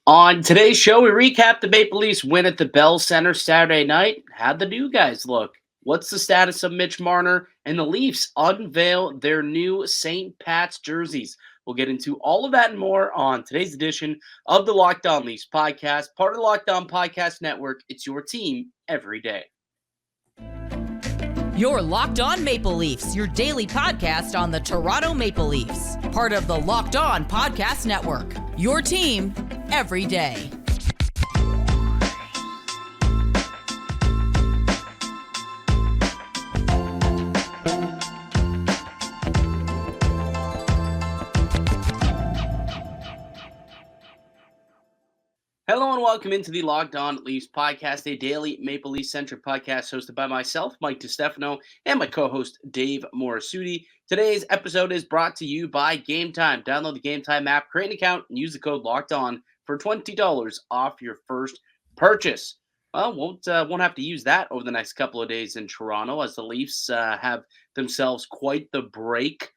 On today's show, we recap the Maple Leafs win at the Bell Center Saturday night. How'd the new guys look? What's the status of Mitch Marner? And the Leafs unveil their new St. Pat's jerseys. We'll get into all of that and more on today's edition of the Locked On Leafs podcast, part of the Locked On Podcast Network. It's your team every day. You're Locked On Maple Leafs, your daily podcast on the Toronto Maple Leafs, part of the Locked On Podcast Network. Your team every day. Hello and welcome into the Locked On Leafs podcast, a daily Maple Leafs centric podcast hosted by myself, Mike DiStefano, and my co-host, Dave Morassutti. Today's episode is brought to you by Game Time. Download the Game Time app, create an account, and use the code Locked On for $20 off your first purchase. Well, won't have to use that over the next couple of days in Toronto, as the Leafs have themselves quite the break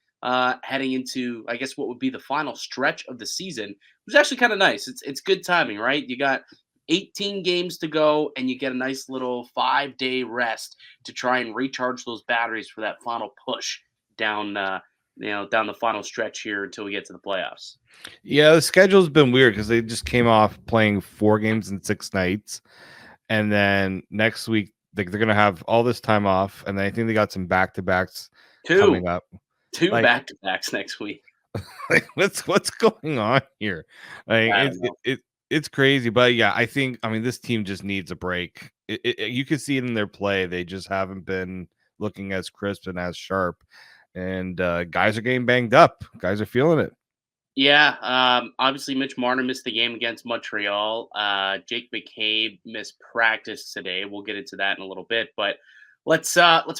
heading into, I guess, what would be the final stretch of the season. It was actually kind of nice. It's good timing, right? You got 18 games to go, and you get a nice little 5-day rest to try and recharge those batteries for that final push down the final stretch here until we get to the playoffs. Yeah, the schedule's been weird because they just came off playing 4 games in 6 nights, and then next week they're gonna have all this time off, and then I think they got some back-to-backs coming up. 2 back-to-backs next week. Like, what's going on here? Like, it's crazy, but yeah, I mean, this team just needs a break. You can see it in their play; they just haven't been looking as crisp and as sharp, and guys are getting banged up. Guys are feeling it. Yeah, obviously Mitch Marner missed the game against Montreal. Jake McCabe missed practice today. We'll get into that in a little bit, but let's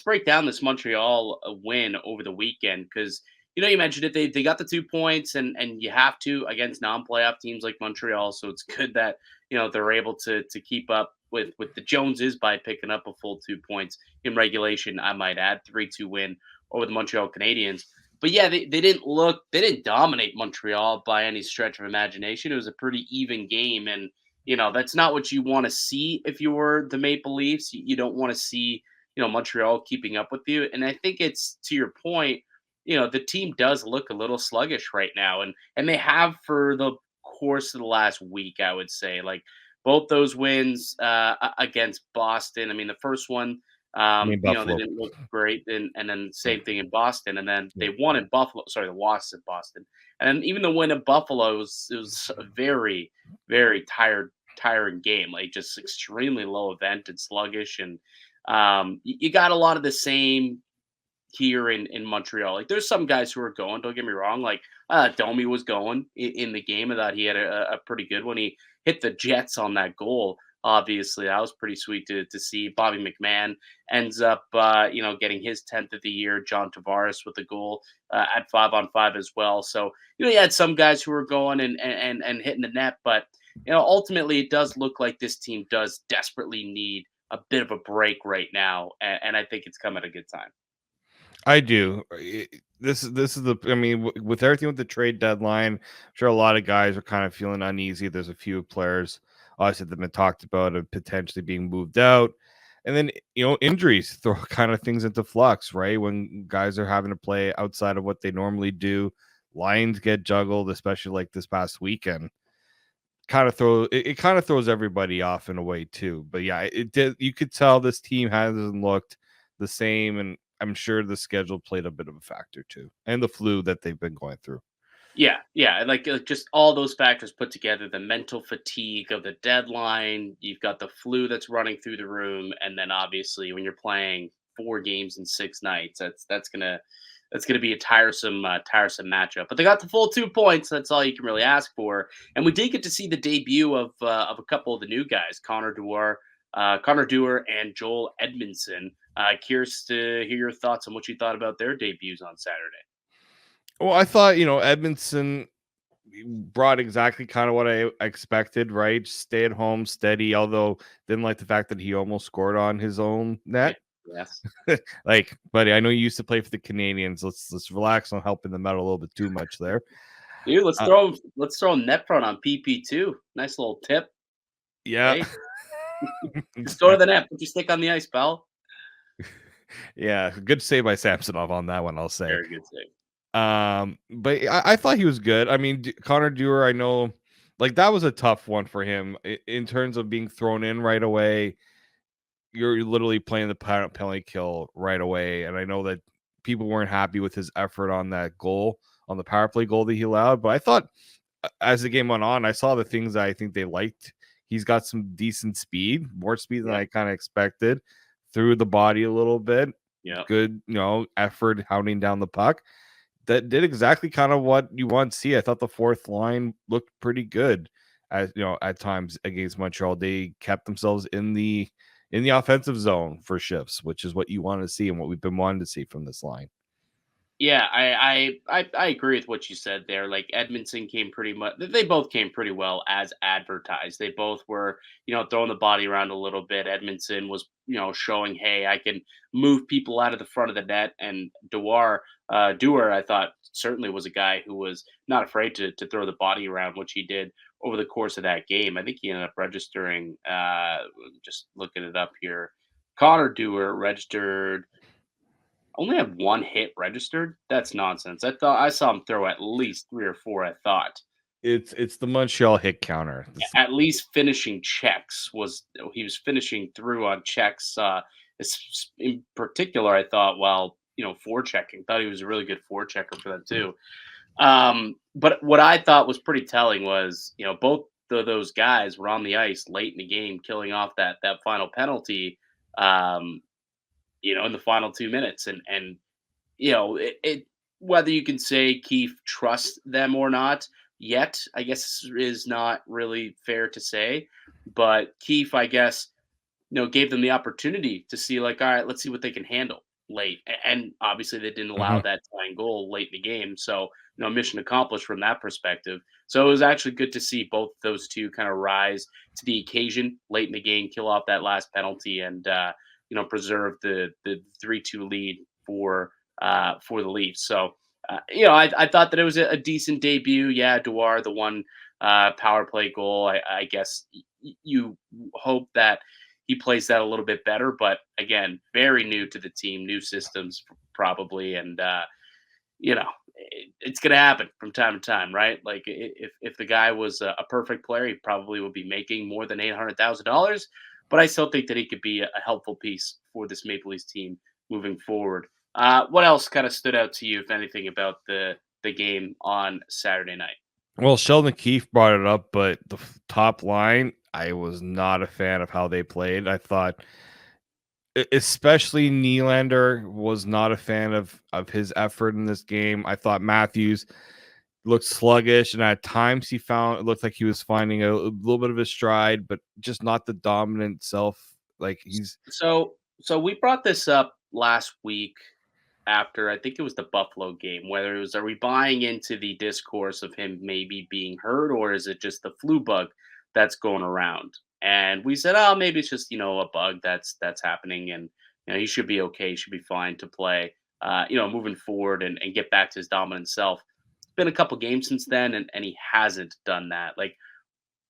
break down this Montreal win over the weekend, because you mentioned it. They got the 2 points, and you have to against non-playoff teams like Montreal. So it's good that they're able to keep up with the Joneses by picking up a full 2 points in regulation. I might add 3-2 win over the Montreal Canadiens. But yeah, they didn't dominate Montreal by any stretch of imagination. It was a pretty even game, and that's not what you want to see if you were the Maple Leafs. You don't want to see Montreal keeping up with you. And I think it's, to your point, the team does look a little sluggish right now. And they have for the course of the last week, I would say. Like, both those wins against Boston. I mean, the first one, they didn't look great. And then same thing in Boston. And then they won in Buffalo. Sorry, the loss in Boston. And then even the win in Buffalo, it was a very, very tiring game. Like, just extremely low event and sluggish. And you got a lot of the same here in Montreal. Like, there's some guys who are going, don't get me wrong. Like, Domi was going in the game. I thought he had a pretty good one. He hit the Jets on that goal. Obviously, that was pretty sweet to see. Bobby McMahon ends up, getting his 10th of the year. John Tavares with a goal at 5-on-5 as well. So, you had some guys who were going and hitting the net. But, ultimately, it does look like this team does desperately need a bit of a break right now, and I think it's come at a good time. I do. This is I mean, with everything with the trade deadline, I'm sure a lot of guys are kind of feeling uneasy. There's a few players, obviously, that have been talked about of potentially being moved out, and then injuries throw kind of things into flux, right? When guys are having to play outside of what they normally do, lines get juggled, especially like this past weekend. It kind of throws everybody off in a way too. But yeah, it did. You could tell this team hasn't looked the same, and I'm sure the schedule played a bit of a factor too, and the flu that they've been going through. Yeah, like just all those factors put together, the mental fatigue of the deadline, you've got the flu that's running through the room, and then obviously when you're playing 4 games in 6 nights, that's gonna be a tiresome matchup. But they got the full 2 points. That's all you can really ask for. And we did get to see the debut of a couple of the new guys, Connor Dewar and Joel Edmundson. Curious to hear your thoughts on what you thought about their debuts on Saturday. Well, I thought, Edmundson brought exactly kind of what I expected, right? Stay at home, steady, although didn't like the fact that he almost scored on his own net. Yes. Like, buddy, I know you used to play for the Canadiens. Let's relax on helping them out a little bit too much there. Dude, let's throw net front on PP2. Nice little tip. Yeah. Hey, just go to the net. Put your stick on the ice, pal. Yeah, good save by Samsonov on that one, I'll say. Very good save. But I thought he was good. I mean, Connor Dewar, I know, like that was a tough one for him in terms of being thrown in right away. You're literally playing the penalty kill right away, and I know that people weren't happy with his effort on that goal, on the power play goal that he allowed. But I thought as the game went on, I saw the things that I think they liked. He's got some decent speed, more speed than I kind of expected. Threw the body a little bit. Yeah. Good, effort hounding down the puck. That did exactly kind of what you want to see. I thought the fourth line looked pretty good, as at times against Montreal. They kept themselves in the offensive zone for shifts, which is what you want to see and what we've been wanting to see from this line. Yeah, I agree with what you said there. Like Edmundson came pretty much. They both came pretty well as advertised. They both were, throwing the body around a little bit. Edmundson was, showing, hey, I can move people out of the front of the net. And Dewar, I thought certainly was a guy who was not afraid to throw the body around, which he did over the course of that game. I think he ended up registering. Just looking it up here, Connor Dewar registered. Only have one hit registered? That's nonsense. I thought I saw him throw at least 3 or 4, I thought. It's the Montreal hit counter. At least finishing checks he was finishing through on checks, in particular, I thought, forechecking. Thought he was a really good forechecker for them too. But what I thought was pretty telling was, both of those guys were on the ice late in the game, killing off that final penalty. Um, in the final 2 minutes. And it whether you can say Keefe trusts them or not yet, I guess is not really fair to say. But Keefe, I guess, gave them the opportunity to see, like, all right, let's see what they can handle late. And obviously they didn't allow that tying goal late in the game. So, mission accomplished from that perspective. So it was actually good to see both those two kind of rise to the occasion late in the game, kill off that last penalty, and preserve the 3-2 lead for the Leafs. So I thought that it was a decent debut. Yeah, Dewar, the one power play goal. I guess you hope that he plays that a little bit better. But again, very new to the team, new systems probably, and it's going to happen from time to time, right? Like if the guy was a perfect player, he probably would be making more than $800,000. But I still think that he could be a helpful piece for this Maple Leafs team moving forward. What else kind of stood out to you, if anything, about the game on Saturday night? Well, Sheldon Keefe brought it up, but the top line, I was not a fan of how they played. I thought, especially Nylander, was not a fan of his effort in this game. I thought Matthews looked sluggish, and at times it looked like he was finding a little bit of his stride, but just not the dominant self. Like he's So we brought this up last week after, I think it was the Buffalo game, whether it was, are we buying into the discourse of him maybe being hurt, or is it just the flu bug that's going around? And we said, oh, maybe it's just, a bug that's happening, and he should be okay, he should be fine to play, moving forward and get back to his dominant self. It's been a couple games since then, and he hasn't done that. Like,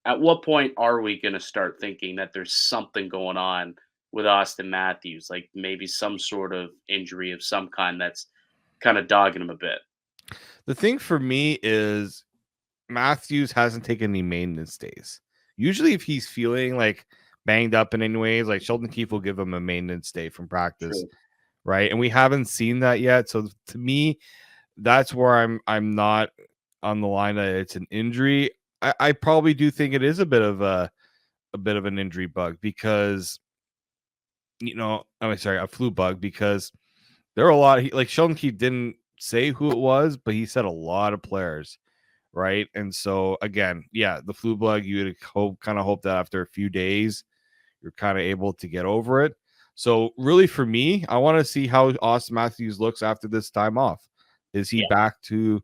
at what point are we going to start thinking that there's something going on with Austin Matthews, like maybe some sort of injury of some kind that's kind of dogging him a bit? The thing for me is Matthews hasn't taken any maintenance days. Usually, if he's feeling like banged up in any ways, like Sheldon Keefe will give him a maintenance day from practice, True. right? And we haven't seen that yet. So to me, that's where I'm not on the line that it's an injury. I probably do think it is a bit of an injury bug because a flu bug, because there are a lot like Sheldon Keefe didn't say who it was, but he said a lot of players, right? And so again, yeah, the flu bug, you would hope that after a few days you're kind of able to get over it. So really for me, I want to see how Austin Matthews looks after this time off. Is he back to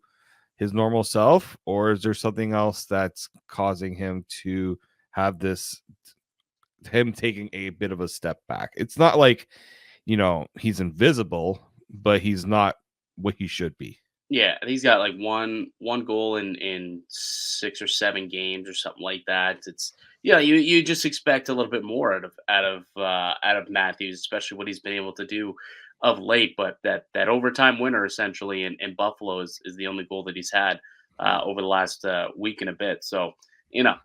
his normal self, or is there something else that's causing him to have him taking a bit of a step back? It's not like, he's invisible, but he's not what he should be. Yeah, he's got like one goal in 6 or 7 games or something like that. It's you just expect a little bit more out of Matthews, especially what he's been able to do of late. But that overtime winner essentially in Buffalo is the only goal that he's had over the last week and a bit. So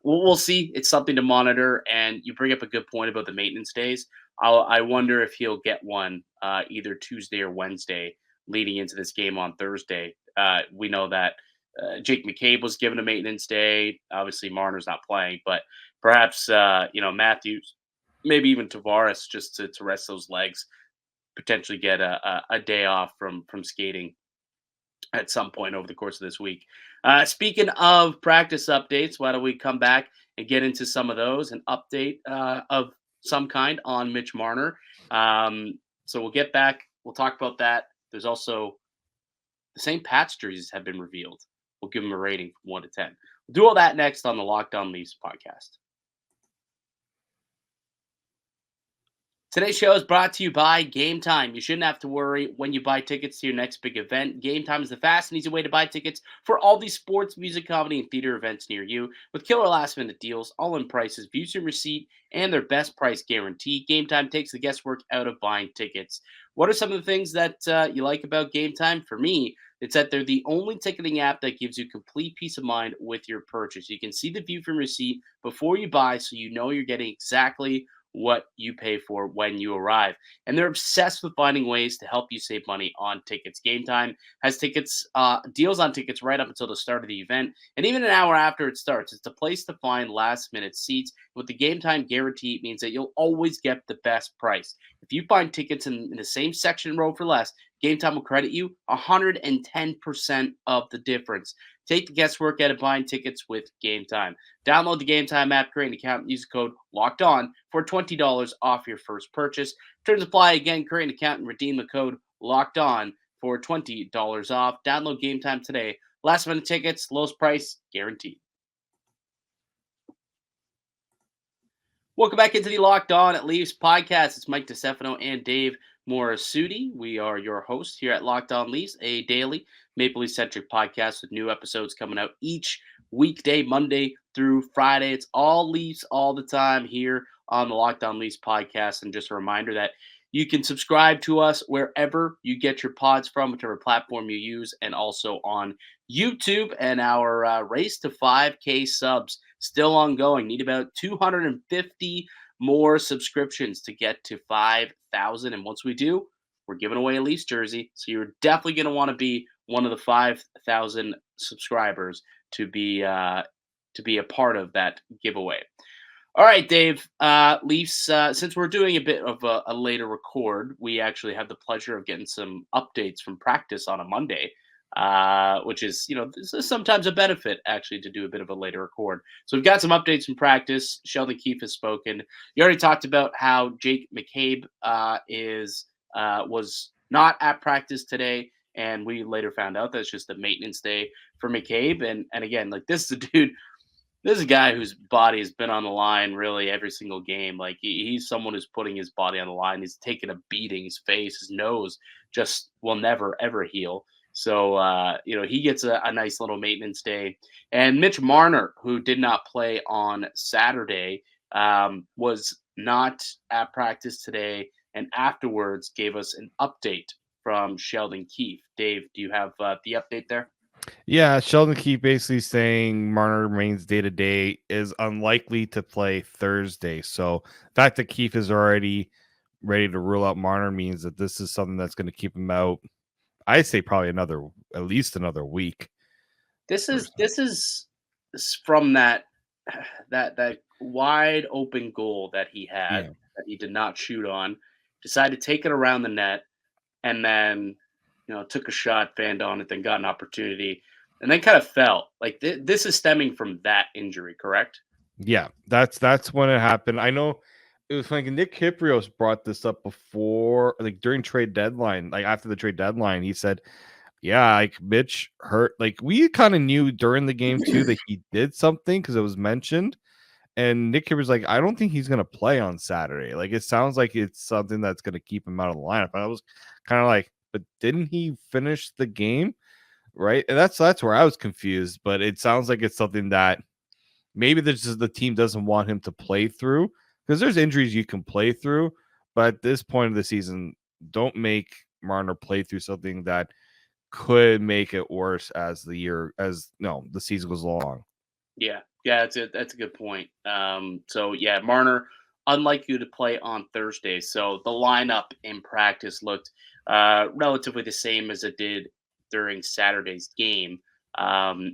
we'll see. It's something to monitor. And you bring up a good point about the maintenance days. I wonder if he'll get one either Tuesday or Wednesday leading into this game on Thursday. We know that Jake McCabe was given a maintenance day. Obviously, Marner's not playing, but perhaps Matthews, maybe even Tavares, just to rest those legs, potentially get a day off from skating at some point over the course of this week. Speaking of practice updates, why don't we come back and get into some of those, an update of some kind on Mitch Marner. So we'll get back. We'll talk about that. There's also the St. Pat's jerseys have been revealed. We'll give them a rating from 1 to 10. We'll do all that next on the Locked On Leafs podcast. Today's show is brought to you by Game Time. You shouldn't have to worry when you buy tickets to your next big event. Game Time is the fast and easy way to buy tickets for all these sports, music, comedy, and theater events near you. With killer last-minute deals, all-in prices, views and receipt, and their best price guarantee, Game Time takes the guesswork out of buying tickets. What are some of the things that you like about Game Time? For me, it's that they're the only ticketing app that gives you complete peace of mind with your purchase. You can see the view from receipt before you buy, so you know you're getting exactly what you pay for when you arrive. And they're obsessed with finding ways to help you save money on tickets. Game Time has deals on tickets right up until the start of the event, and even an hour after it starts. It's a place to find last-minute seats. With the Game Time guarantee, it means that you'll always get the best price. If you find tickets in the same section row for less, Game Time will credit you 110% of the difference. Take the guesswork out of buying tickets with Game Time. Download the Game Time app, create an account, and use the code LOCKEDON for $20 off your first purchase. Terms apply. Again, create an account and redeem the code LOCKEDON for $20 off. Download Game Time today. Last minute tickets, lowest price guaranteed. Welcome back into the Locked On at Leafs podcast. It's Mike DiStefano and Dave Morassutti. We are your hosts here at Locked On Leafs, a daily Maple Leaf-centric podcast with new episodes coming out each weekday, Monday through Friday. It's all Leafs all the time here on the Locked On Leafs podcast. And just a reminder that you can subscribe to us wherever you get your pods from, whichever platform you use, and also on YouTube. And our race to 5K subs still ongoing. Need about 250 more subscriptions to get to 5,000. And once we do, we're giving away a Leafs jersey. So you're definitely going to want to be one of the 5,000 subscribers to be a part of that giveaway. All right, Dave. Leafs, since we're doing a bit of a later record, we actually have the pleasure of getting some updates from practice on a Monday, which is, this is sometimes a benefit, actually, to do a bit of a later record. So we've got some updates from practice. Sheldon Keefe has spoken. You already talked about how Jake McCabe was not at practice today, and we later found out that's just a maintenance day for McCabe. And again, like, this is a dude. This is a guy whose body has been on the line really every single game. Like, he's someone who's putting his body on the line. He's taking a beating. His face, his nose just will never, ever heal. So, he gets a nice little maintenance day. And Mitch Marner, who did not play on Saturday, was not at practice today, and afterwards gave us an update from Sheldon Keefe. Dave, do you have the update there? Yeah, Sheldon Keefe basically saying Marner remains day-to-day, is unlikely to play Thursday. So the fact that Keefe is already ready to rule out Marner means that this is something that's going to keep him out. I'd say probably at least another week. This is from that wide open goal that he had that he did not shoot on. Decided to take it around the net, and then took a shot, fanned on it, then got an opportunity, and then kind of fell. Like, this is stemming from that injury, correct? Yeah, that's when it happened. I know it was funny. Nick Kyprios brought this up before, like during trade deadline, like after the trade deadline. He said, yeah, like Mitch hurt. Like, we kind of knew during the game too that he did something because it was mentioned. And Nick Kyprios like, I don't think he's going to play on Saturday. Like, it sounds like it's something that's going to keep him out of the lineup. And I was kind of like, but didn't he finish the game? right? And that's where I was confused. But it sounds like it's something that maybe the team doesn't want him to play through, because there's injuries you can play through. But at this point of the season, don't make Marner play through something that could make it worse as the season goes along. Yeah, that's a good point. So yeah, Marner unlikely to play on Thursday. So the lineup in practice looked relatively the same as it did during Saturday's game,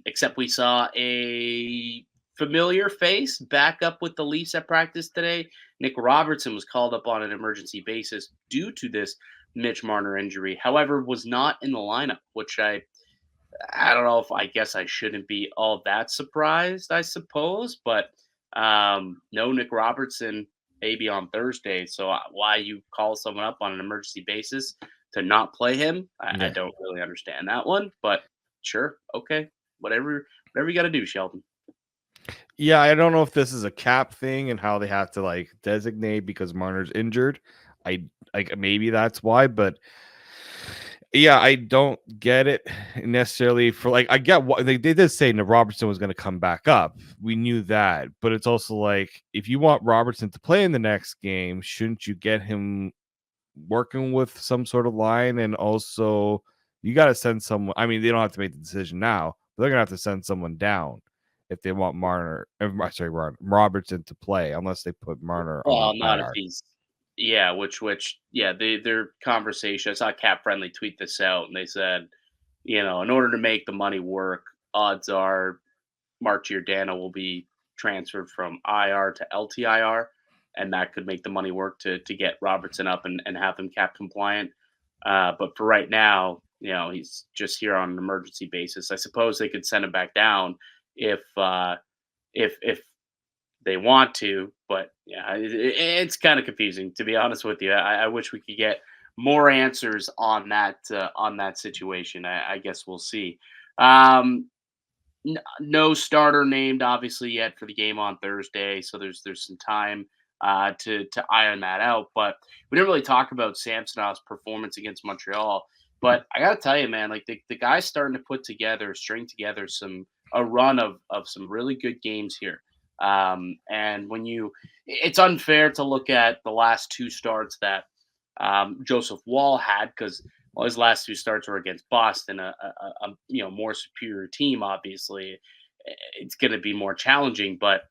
except we saw a familiar face back up with the Leafs at practice today. Nick Robertson was called up on an emergency basis due to this Mitch Marner injury. However, was not in the lineup, which I don't know if I guess I shouldn't be all that surprised, I suppose, but no Nick Robertson maybe on Thursday. So why you call someone up on an emergency basis to not play him, I Yeah. don't really understand that one. But sure, okay, whatever you got to do, Sheldon. Yeah, I don't know if this is a cap thing and how they have to like designate because Marner's injured. I like maybe that's why, but yeah, I don't get it necessarily for like I get what they did say that Robertson was going to come back up. We knew that, but it's also like if you want Robertson to play in the next game, shouldn't you get him working with some sort of line? And also you got to send someone. I mean, they don't have to make the decision now, but they're going to have to send someone down if they want Robertson to play, unless they put Marner on Well, not if IR. he's yeah, which yeah, their conversation. I saw Cap Friendly tweet this out, and they said, in order to make the money work, odds are Mark Giordano will be transferred from IR to LTIR, and that could make the money work to get Robertson up and have him cap compliant. But for right now, he's just here on an emergency basis. I suppose they could send him back down if if they want to, but yeah, it's kind of confusing to be honest with you. I wish we could get more answers on that situation. I guess we'll see. Um, no starter named obviously yet for the game on Thursday, so there's some time to iron that out. But we didn't really talk about Samsonov's performance against Montreal. But I gotta tell you, man, like the guy's starting to string together a run of some really good games here. And it's unfair to look at the last two starts that Joseph Wall had because his last two starts were against Boston, a more superior team. Obviously, it's going to be more challenging. But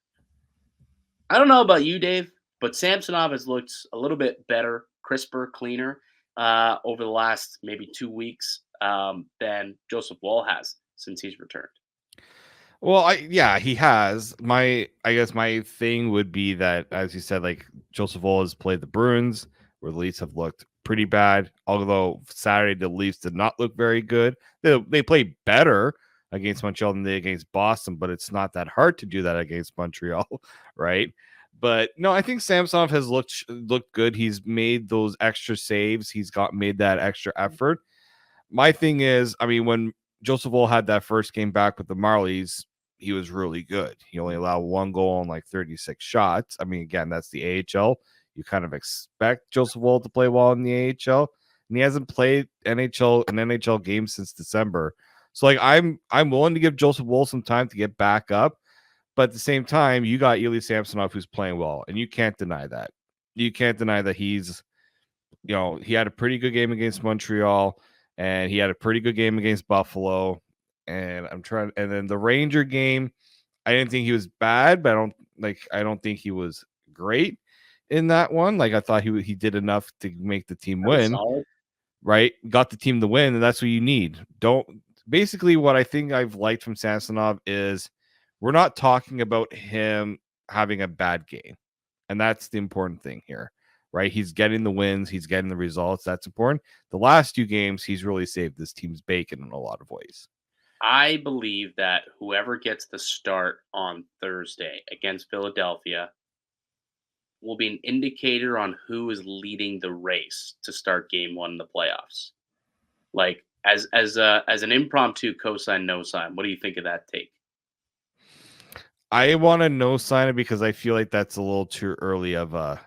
I don't know about you, Dave, but Samsonov has looked a little bit better, crisper, cleaner over the last maybe 2 weeks than Joseph Wall has since he's returned. Well, yeah, he has. I guess my thing would be that, as you said, like Joseph Woll has played the Bruins, where the Leafs have looked pretty bad. Although Saturday the Leafs did not look very good. They played better against Montreal than they against Boston, but it's not that hard to do that against Montreal, right? But no, I think Samsonov has looked good. He's made those extra saves. He's made that extra effort. My thing is, I mean, when Joseph Woll had that first game back with the Marlies, he was really good. He only allowed one goal on like 36 shots. I mean, again, that's the AHL. You kind of expect Joseph Woll to play well in the AHL, and he hasn't played an NHL game since December. So like I'm willing to give Joseph Woll some time to get back up, but at the same time, you got Ilya Samsonov who's playing well, and you can't deny that. You can't deny that he's, he had a pretty good game against Montreal, and he had a pretty good game against Buffalo. And and then the Ranger game, I didn't think he was bad, but I don't think he was great in that one. Like I thought he did enough to make the team win, right? Got the team to win, and that's what you need. Basically what I think I've liked from Samsonov is we're not talking about him having a bad game. And that's the important thing here, right? He's getting the wins, he's getting the results. That's important. The last two games, he's really saved this team's bacon in a lot of ways. I believe that whoever gets the start on Thursday against Philadelphia will be an indicator on who is leading the race to start game one in the playoffs. Like as an impromptu cosign no sign, what do you think of that take? I want to no sign it because I feel like that's a little too early of a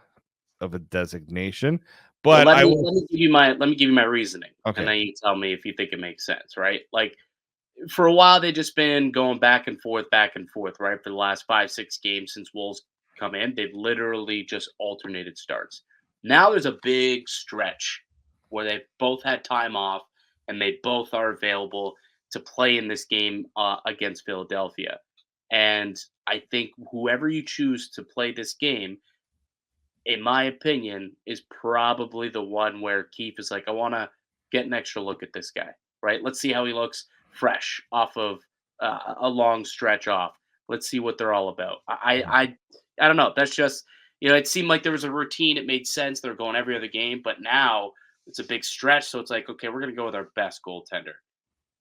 designation. But let me give you my reasoning, okay, and then you tell me if you think it makes sense, right? Like for a while they just been going back and forth, right? For the last 5, 6 games since Wolves come in, they've literally just alternated starts. Now there's a big stretch where they've both had time off and they both are available to play in this game against Philadelphia. And I think whoever you choose to play this game, in my opinion, is probably the one where Keefe is like, I want to get an extra look at this guy, right? Let's see how he looks fresh off of a long stretch off. Let's see what they're all about. I don't know. That's just, it seemed like there was a routine. It made sense. They're going every other game, but now it's a big stretch. So it's like, okay, we're going to go with our best goaltender,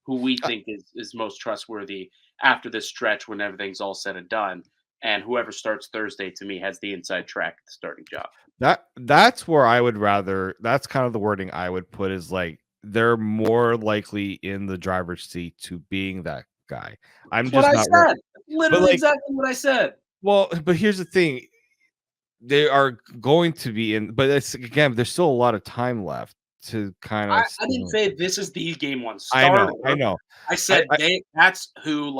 who we think is most trustworthy after this stretch when everything's all said and done. And whoever starts Thursday, to me, has the inside track at the starting job. That's where I would rather. That's kind of the wording I would put is like they're more likely in the driver's seat to being that guy. I'm That's just what I not said. Literally exactly what I said. Well, but here's the thing. They are going to be in, but it's again, there's still a lot of time left to kind of. I didn't say this is the game one starter. I know. I said that's who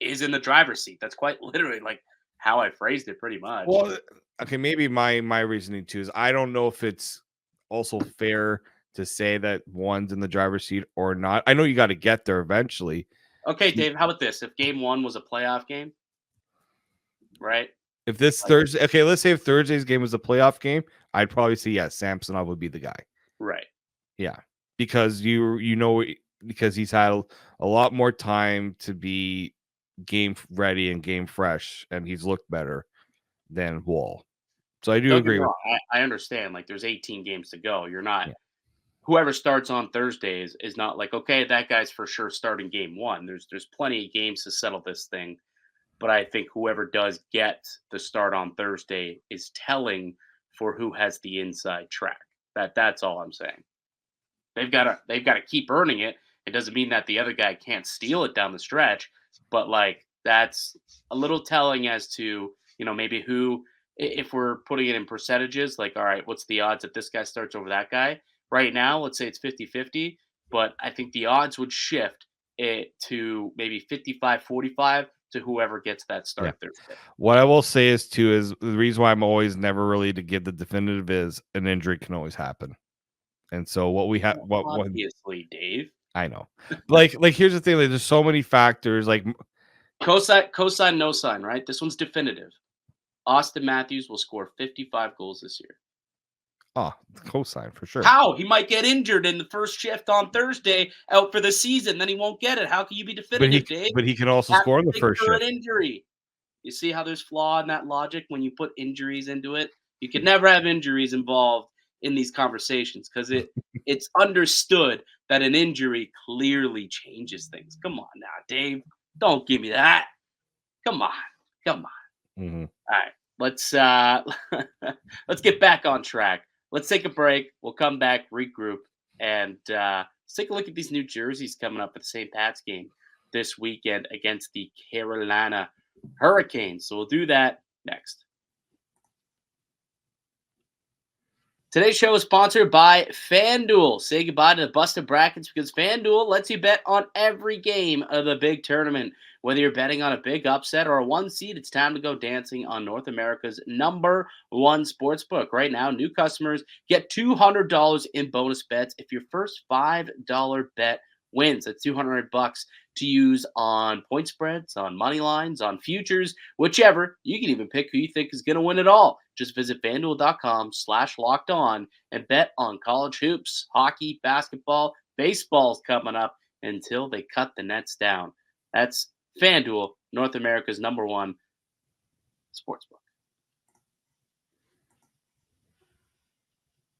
is in the driver's seat. That's quite literally like how I phrased it pretty much. Well, okay, maybe my reasoning too is I don't know if it's also fair to say that one's in the driver's seat or not. I know you got to get there eventually. Okay, Dave, how about this? If game one was a playoff game, right? If this Thursday, okay, let's say if Thursday's game was a playoff game, I'd probably say yes, Samsonov would be the guy. Right. Yeah, because because he's had a lot more time to be game ready and game fresh, and he's looked better than Wall. So I do agree. I understand. Like there's 18 games to go. You're not whoever starts on Thursday is not like, okay, that guy's for sure starting game one. There's plenty of games to settle this thing. But I think whoever does get the start on Thursday is telling for who has the inside track. That's all I'm saying. They've got to keep earning it. It doesn't mean that the other guy can't steal it down the stretch, but like that's a little telling as to, maybe who, if we're putting it in percentages, like, all right, what's the odds that this guy starts over that guy? Right now, let's say it's 50-50, but I think the odds would shift it to maybe 55-45 to whoever gets that start Thursday. What I will say is the reason why I'm always never really to give the definitive is an injury can always happen. And so what we have, obviously, Dave, I know, like here's the thing, like, there's so many factors, like cosine, no sign, right? This one's definitive. Austin Matthews will score 55 goals this year. Oh, cosine for sure. How? He might get injured in the first shift on Thursday, out for the season, then he won't get it. How can you be definitive, Dave? But he can also score in the first shift. An injury. You see how there's flaw in that logic when you put injuries into it? You can never have injuries involved in these conversations because it's understood that an injury clearly changes things. Come on now, Dave. Don't give me that. Come on. Mm-hmm. All right, let's get back on track. Let's take a break. We'll come back, regroup, and let's take a look at these new jerseys coming up for the St. Pat's game this weekend against the Carolina Hurricanes. So we'll do that next. Today's show is sponsored by FanDuel. Say goodbye to the busted brackets because FanDuel lets you bet on every game of the big tournament. Whether you're betting on a big upset or a one seed, it's time to go dancing on North America's #1 sportsbook. Right now, new customers get $200 in bonus bets if your first $5 bet wins. That's $200 to use on point spreads, on money lines, on futures, whichever. You can even pick who you think is going to win it all. Just visit FanDuel.com/lockedon and bet on college hoops, hockey, basketball, baseball's coming up until they cut the nets down. That's FanDuel, North America's #1 sportsbook.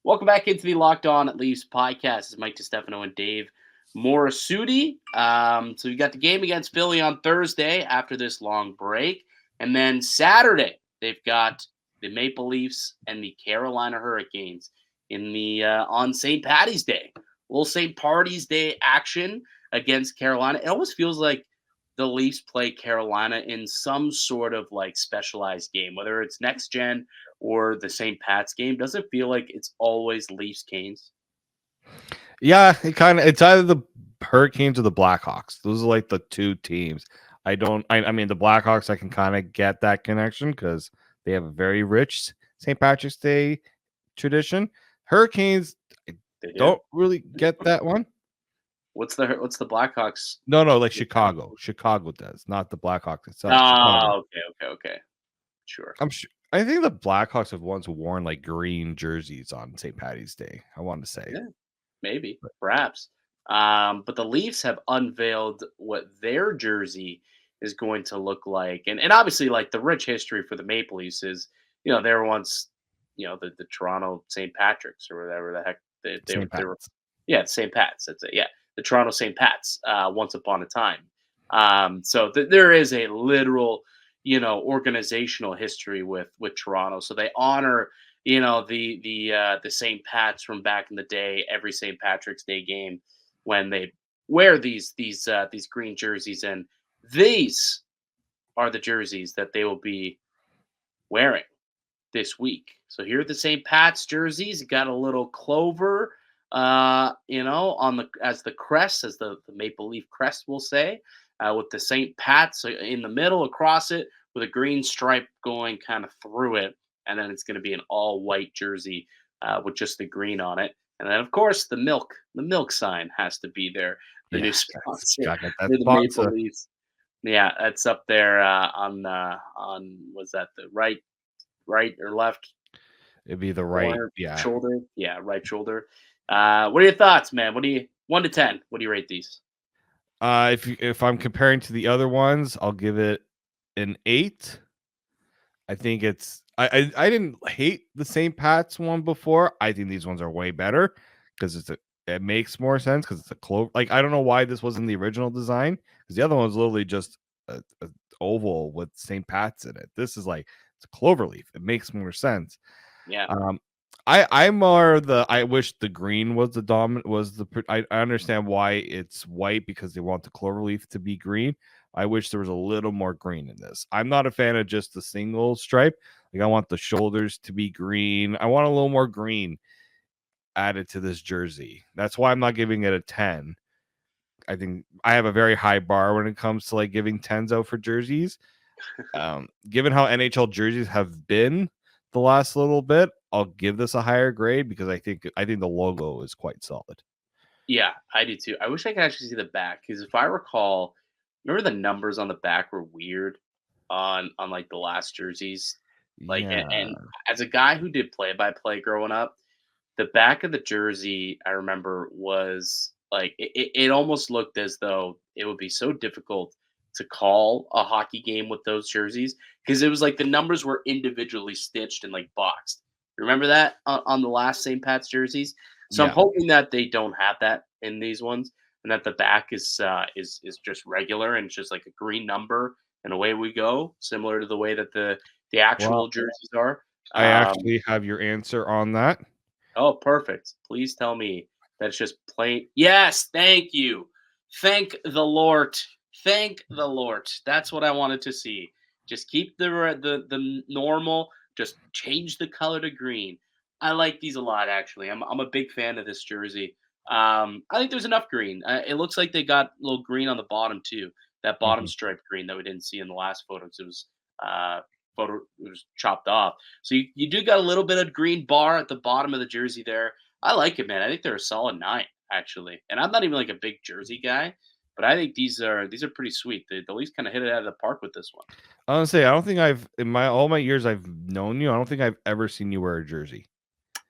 Welcome back into the Locked On Leafs podcast. This is Mike DiStefano and Dave Morassutti. So we got the game against Philly on Thursday after this long break. And then Saturday, they've got the Maple Leafs and the Carolina Hurricanes in the on St. Patty's Day. A little St. Patty's Day action against Carolina. It almost feels like the Leafs play Carolina in some sort of like specialized game, whether it's next gen or the St. Pat's game. Does it feel like it's always Leafs Canes? Yeah, it's either the Hurricanes or the Blackhawks. Those are like the two teams. I mean, the Blackhawks, I can kind of get that connection because they have a very rich St. Patrick's Day tradition. Hurricanes, I don't really get that one. What's the Blackhawks? No, like Chicago. Chicago does, not the Blackhawks itself. Oh, okay. Sure. I think the Blackhawks have once worn like green jerseys on St. Patty's Day. I want to say. Yeah, maybe, perhaps. But the Leafs have unveiled what their jersey is going to look like, and obviously, like the rich history for the Maple Leafs is, they were once, the Toronto St. Patrick's or whatever the heck they were. Yeah, St. Pat's. That's it. Yeah, the Toronto St. Pat's. Once upon a time. So there is a literal, organizational history with Toronto. So they honor, the St. Pat's from back in the day. Every St. Patrick's Day game, when they wear these green jerseys, and these are the jerseys that they will be wearing this week. So here are the St. Pat's jerseys. Got a little clover, on as the crest, as the Maple Leaf crest will say, with the St. Pat's in the middle across it, with a green stripe going kind of through it, and then it's going to be an all white jersey with just the green on it. And then, of course, the milk sign has to be there. The new sponsor, the Maple Leafs. Yeah, that's up there on was that the right or left? It'd be the right shoulder. Yeah, right shoulder. What are your thoughts, man? 1 to 10? What do you rate these? If I'm comparing to the other ones, I'll give it an 8. I think it's I didn't hate the St. Pat's one before. I think these ones are way better because it makes more sense because it's a clover. Like, I don't know why this wasn't the original design, because the other one was literally just a oval with St. Pat's in it. This is like, it's a clover leaf. It makes more sense. Yeah. I wish the green was the dominant, I understand why it's white, because they want the clover leaf to be green. I wish there was a little more green in this. I'm not a fan of just the single stripe. Like, I want the shoulders to be green. I want a little more green added to this jersey. That's why I'm not giving it a 10. I think I have a very high bar when it comes to like giving 10s out for jerseys. Given how NHL jerseys have been the last little bit, I'll give this a higher grade because I think the logo is quite solid. Yeah, I do too. I wish I could actually see the back, because if I recall, remember the numbers on the back were weird on like the last jerseys. Like, and as a guy who did play-by-play growing up, the back of the jersey, I remember, was like it almost looked as though it would be so difficult to call a hockey game with those jerseys, because it was like the numbers were individually stitched and like boxed. Remember that on the last St. Pat's jerseys? So I'm hoping that they don't have that in these ones, and that the back is just regular and it's just like a green number, and away we go, similar to the way that the actual jerseys are. I actually have your answer on that. Oh, perfect. Please tell me that's just plain. Yes, thank you. Thank the Lord. Thank the Lord. That's what I wanted to see. Just keep the normal. Just change the color to green. I like these a lot, actually. I'm a big fan of this jersey. I think there's enough green. It looks like they got a little green on the bottom too. That bottom stripe green that we didn't see in the last photos. It was chopped off. So you do got a little bit of green bar at the bottom of the jersey there. I like it, man. I think they're a solid 9, actually. And I'm not even like a big jersey guy, but I think these are pretty sweet. The Leafs kind of hit it out of the park with this one. I want to say, I don't think in all my years I've known you, I don't think I've ever seen you wear a jersey.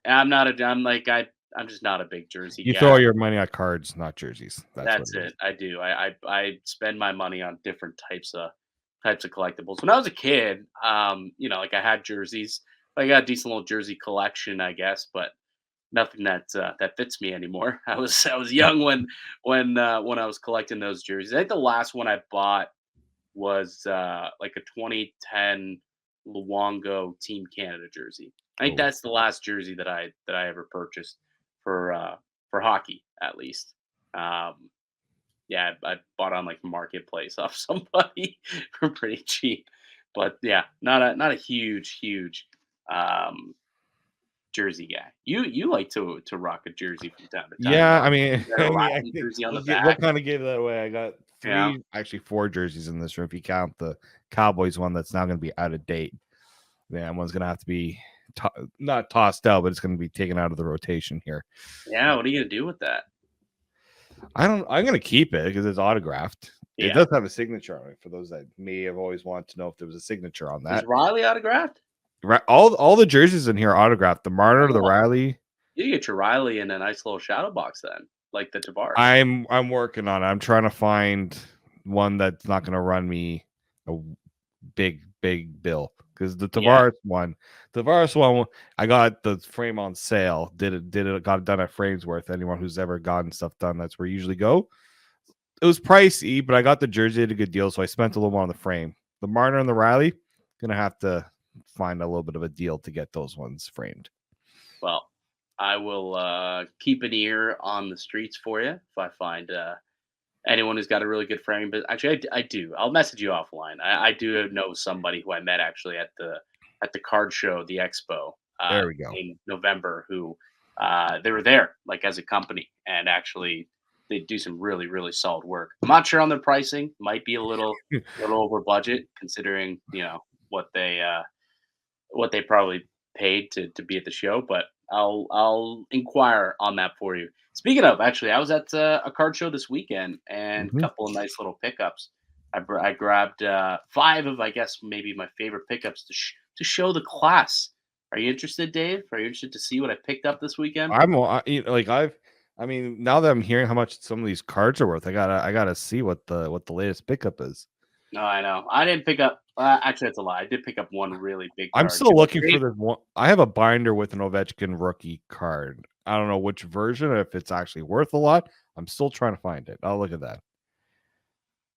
I'm just not a big jersey guy. You throw your money at cards, not jerseys. That's it. I do. I spend my money on different types of collectibles. When I was a kid, like I had jerseys. I got a decent little jersey collection, I guess, but nothing that fits me anymore. I was young when I was collecting those jerseys. I think the last one I bought was like a 2010 Luongo Team Canada jersey. I think that's the last jersey that I ever purchased for hockey, at least. Yeah, I bought on like Marketplace off somebody for pretty cheap. But yeah, not a huge jersey guy. You like to rock a jersey from time to time. Yeah, I mean, Jersey on the what back. kind of gave that away? I got actually 4 jerseys in this room. If you count the Cowboys one, that's now going to be out of date. Man, one's going to have to be not tossed out, but it's going to be taken out of the rotation here. Yeah, what are you going to do with that? I'm going to keep it because it's autographed. Yeah. It does have a signature on it. For those that may have always wanted to know if there was a signature on that. Is Riley autographed? Right, all the jerseys in here are autographed. The Marner, the Riley. You get your Riley in a nice little shadow box then, like the Dewar. I'm working on it. I'm trying to find one that's not going to run me a big bill because the Tavares one, I got the frame on sale. Got it done at Framesworth. Anyone who's ever gotten stuff done, that's where you usually go. It was pricey, but I got the jersey at a good deal, so I spent a little more on the frame. The Marner and the Riley, gonna have to find a little bit of a deal to get those ones framed. Well, I will keep an ear on the streets for you if I find anyone who's got a really good frame. But actually, I do. I'll message you offline. I do know somebody who I met actually at the card show, the expo. There we go. In November, who they were there like as a company, and actually they do some really, really solid work. I'm not sure on their pricing; might be a little over budget considering what they probably paid to be at the show. But I'll inquire on that for you. Speaking of, actually, I was at a card show this weekend and a couple of nice little pickups. I grabbed 5 of, I guess, maybe my favorite pickups to show the class. Are you interested, Dave? Are you interested to see what I picked up this weekend? I mean, now that I'm hearing how much some of these cards are worth, I gotta see what the latest pickup is. No, I know. I didn't pick up. Actually, that's a lie. I did pick up one really big card. I'm still looking for this one. I have a binder with an Ovechkin rookie card. I don't know which version, if it's actually worth a lot. I'm still trying to find it. I'll look at that.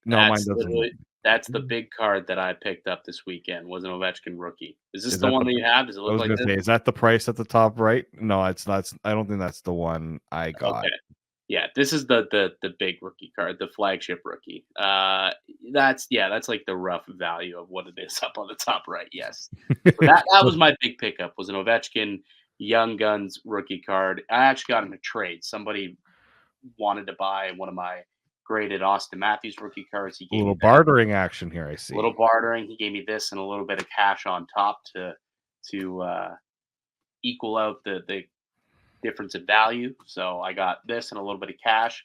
No, mine doesn't. That's the big card that I picked up this weekend. Was an Ovechkin rookie. Is this the one that you have? Does it look like this? Is that the price at the top right? No, it's not. I don't think that's the one I got. Okay. Yeah, this is the big rookie card, the flagship rookie. That's like the rough value of what it is up on the top right. Yes, so that was my big pickup. Was an Ovechkin Young Guns rookie card. I actually got in a trade. Somebody wanted to buy one of my graded Austin Matthews rookie cards. He gave a little bartering action here. I see. A little bartering. He gave me this and a little bit of cash on top to equal out the difference in value. So I got this and a little bit of cash.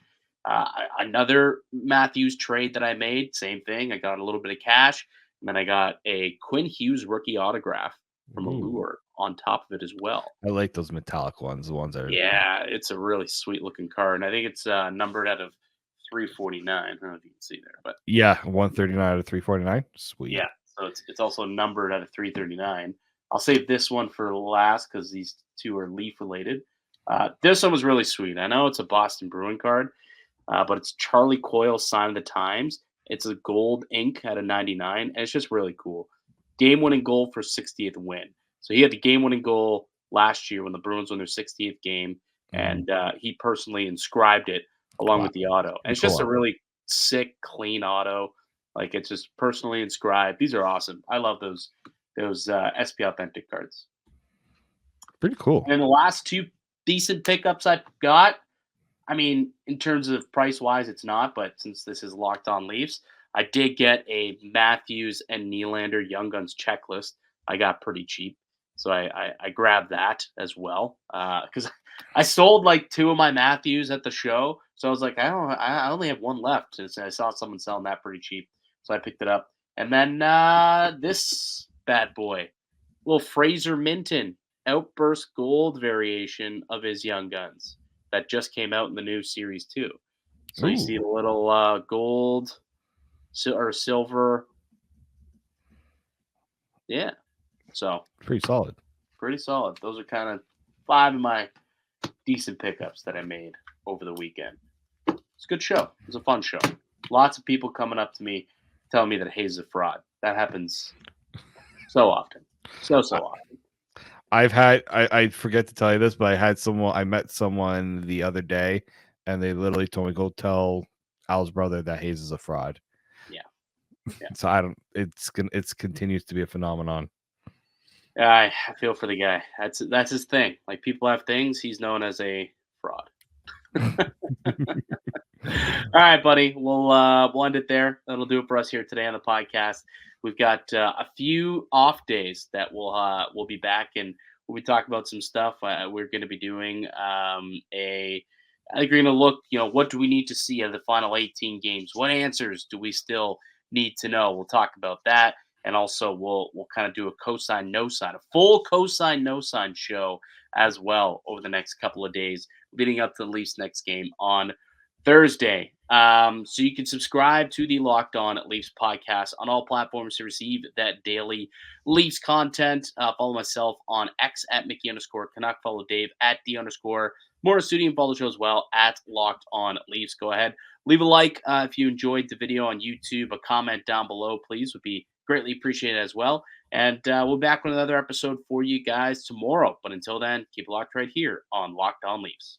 Another Matthews trade that I made, same thing. I got a little bit of cash, and then I got a Quinn Hughes rookie autograph from Allure on top of it as well. I like those metallic ones, the ones that are. Yeah, it's a really sweet looking card, and I think it's numbered out of 349. I don't know if you can see there, but yeah, 139 out of 349. Sweet. Yeah, so it's also numbered out of 339. I'll save this one for last because these two are Leaf related. This one was really sweet. I know it's a Boston Bruin card, but it's Charlie Coyle's Sign of the Times. It's a gold ink out of 99, and it's just really cool. Game-winning goal for 60th win. So he had the game-winning goal last year when the Bruins won their 60th game, and he personally inscribed it along with the auto. And it's just a really sick, clean auto. Like, it's just personally inscribed. These are awesome. I love those SP Authentic cards. Pretty cool. And the last 2 decent pickups I got, I mean, in terms of price-wise, it's not, but since this is Locked On Leafs, I did get a Matthews and Nylander Young Guns checklist. I got pretty cheap, so I grabbed that as well because I sold like 2 of my Matthews at the show, so I was like, I only have 1 left, and I saw someone selling that pretty cheap, so I picked it up. And then this bad boy, little Fraser Minton Outburst Gold variation of his Young Guns that just came out in the new Series 2. So you see the little gold or silver. Yeah. So pretty solid. Those are kind of 5 of my decent pickups that I made over the weekend. It's a good show. It was a fun show. Lots of people coming up to me telling me that Hayes is a fraud. That happens so often. So often. I forget to tell you this, but I met someone the other day, and they literally told me, go tell Al's brother that Hayes is a fraud. Yeah. So it's continues to be a phenomenon. I feel for the guy. That's his thing. Like people have things. He's known as a fraud. All right, buddy. We'll end it there. That'll do it for us here today on the podcast. We've got a few off days that we'll be back and we'll be talking about some stuff. We're going to be doing I think we're going to look. What do we need to see in the final 18 games? What answers do we still need to know? We'll talk about that, and also we'll kind of do a cosign no sign, a full cosign no sign show as well over the next couple of days leading up to the Leafs next game on Thursday. So you can subscribe to the Locked On Leafs podcast on all platforms to receive that daily Leafs content. Follow myself on X at Mickey_Canuck. Follow Dave at D_Morassutti, and follow the show as well at Locked On Leafs. Go ahead, leave a like if you enjoyed the video on YouTube. A comment down below, please, would be greatly appreciated as well. And we'll be back with another episode for you guys tomorrow. But until then, keep it locked right here on Locked On Leafs.